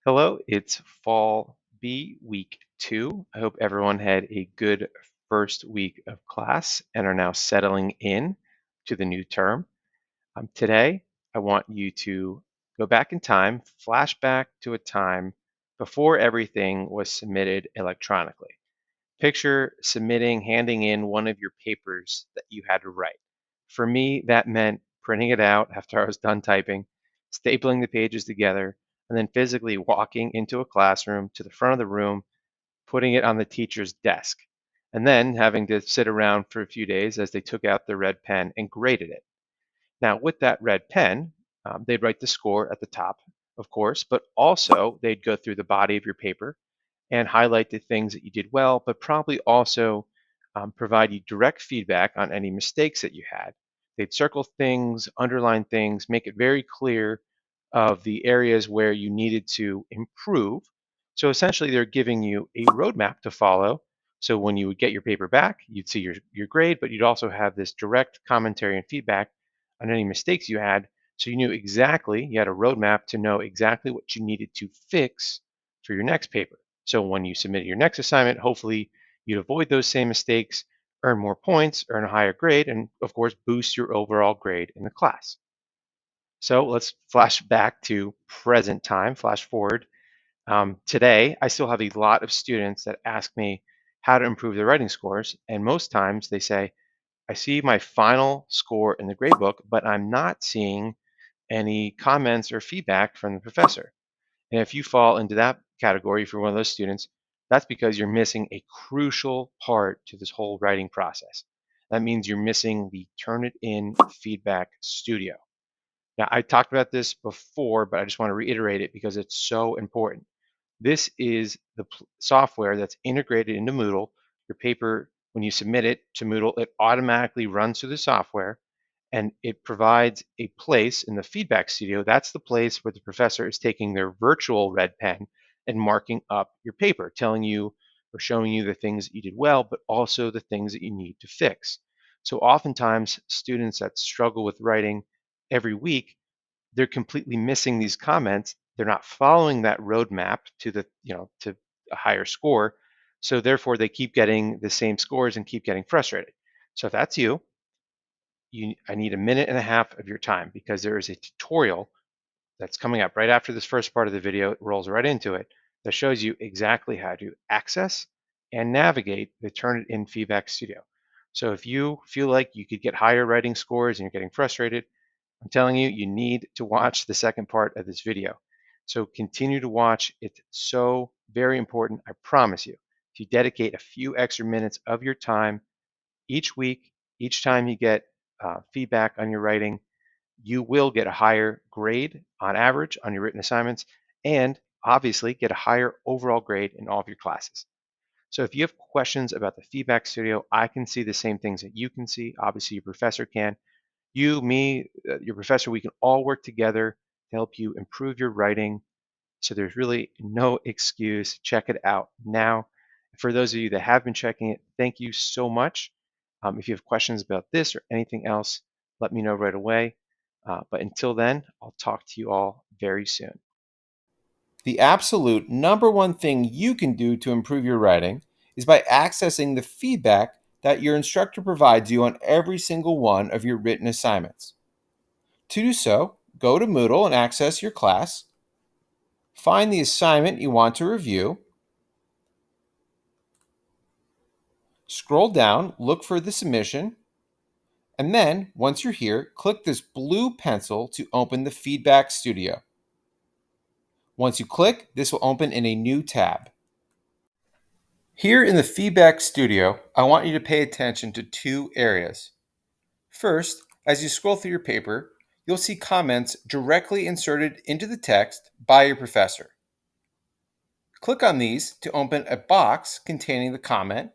Hello, it's Fall B week 2. I hope everyone had a good first week of class and are now settling in to the new term. Today, I want you to go back in time, flash back to a time before everything was submitted electronically. Picture submitting, handing in one of your papers that you had to write. For me, that meant printing it out after I was done typing, stapling the pages together, and then physically walking into a classroom to the front of the room, putting it on the teacher's desk, and then having to sit around for a few days as they took out their red pen and graded it. Now, with that red pen, they'd write the score at the top, of course, but also they'd go through the body of your paper and highlight the things that you did well, but probably also provide you direct feedback on any mistakes that you had. They'd circle things, underline things, make it very clear of the areas where you needed to improve. So essentially, they're giving you a roadmap to follow. So when you would get your paper back, you'd see your grade, but you'd also have this direct commentary and feedback on any mistakes you had. So you knew exactly, you had a roadmap to know exactly what you needed to fix for your next paper. So when you submit your next assignment, hopefully you'd avoid those same mistakes, earn more points, earn a higher grade, and of course, boost your overall grade in the class. So let's flash back to present time, flash forward. Today, I still have a lot of students that ask me how to improve their writing scores. And most times they say, I see my final score in the grade book, but I'm not seeing any comments or feedback from the professor. And if you fall into that category, if you're one of those students, that's because you're missing a crucial part to this whole writing process. That means you're missing the Turnitin feedback studio. Now, I talked about this before, but I just want to reiterate it because it's so important. This is the software that's integrated into Moodle. Your paper, when you submit it to Moodle, it automatically runs through the software and it provides a place in the feedback studio. That's the place where the professor is taking their virtual red pen and marking up your paper, telling you or showing you the things that you did well, but also the things that you need to fix. So oftentimes students that struggle with writing every week, they're completely missing these comments. They're not following that roadmap to to a higher score. So therefore they keep getting the same scores and keep getting frustrated. So if that's you, I need a minute and a half of your time because there is a tutorial that's coming up right after this first part of the video. It rolls right into it that shows you exactly how to access and navigate the Turnitin Feedback Studio. So if you feel like you could get higher writing scores and you're getting frustrated, I'm telling you, you need to watch the second part of this video. So continue to watch. It's so very important. I promise you. If you dedicate a few extra minutes of your time each week, each time you get feedback on your writing, you will get a higher grade on average on your written assignments and obviously get a higher overall grade in all of your classes. So if you have questions about the feedback studio, I can see the same things that you can see. Obviously, your professor can. You, me, your professor, we can all work together to help you improve your writing. So there's really no excuse. Check it out now. For those of you that have been checking it, thank you so much. If you have questions about this or anything else, let me know right away. But until then, I'll talk to you all very soon. The absolute number one thing you can do to improve your writing is by accessing the feedback that your instructor provides you on every single one of your written assignments. To do so, go to Moodle and access your class, find the assignment you want to review, scroll down, look for the submission, and then, once you're here, click this blue pencil to open the Feedback Studio. Once you click, this will open in a new tab. Here in the Feedback Studio, I want you to pay attention to two areas. First, as you scroll through your paper, you'll see comments directly inserted into the text by your professor. Click on these to open a box containing the comment,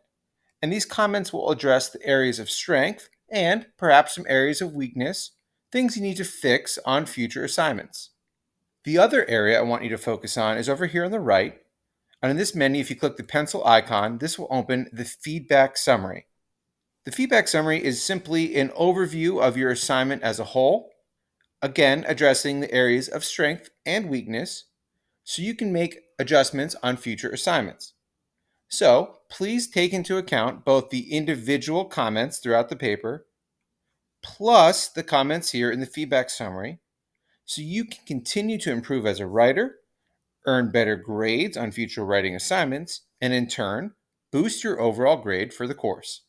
and these comments will address the areas of strength and perhaps some areas of weakness, things you need to fix on future assignments. The other area I want you to focus on is over here on the right. And in this menu, if you click the pencil icon, this will open the feedback summary. The feedback summary is simply an overview of your assignment as a whole, again, addressing the areas of strength and weakness, so you can make adjustments on future assignments. So please take into account both the individual comments throughout the paper plus the comments here in the feedback summary so you can continue to improve as a writer, earn better grades on future writing assignments, and in turn, boost your overall grade for the course.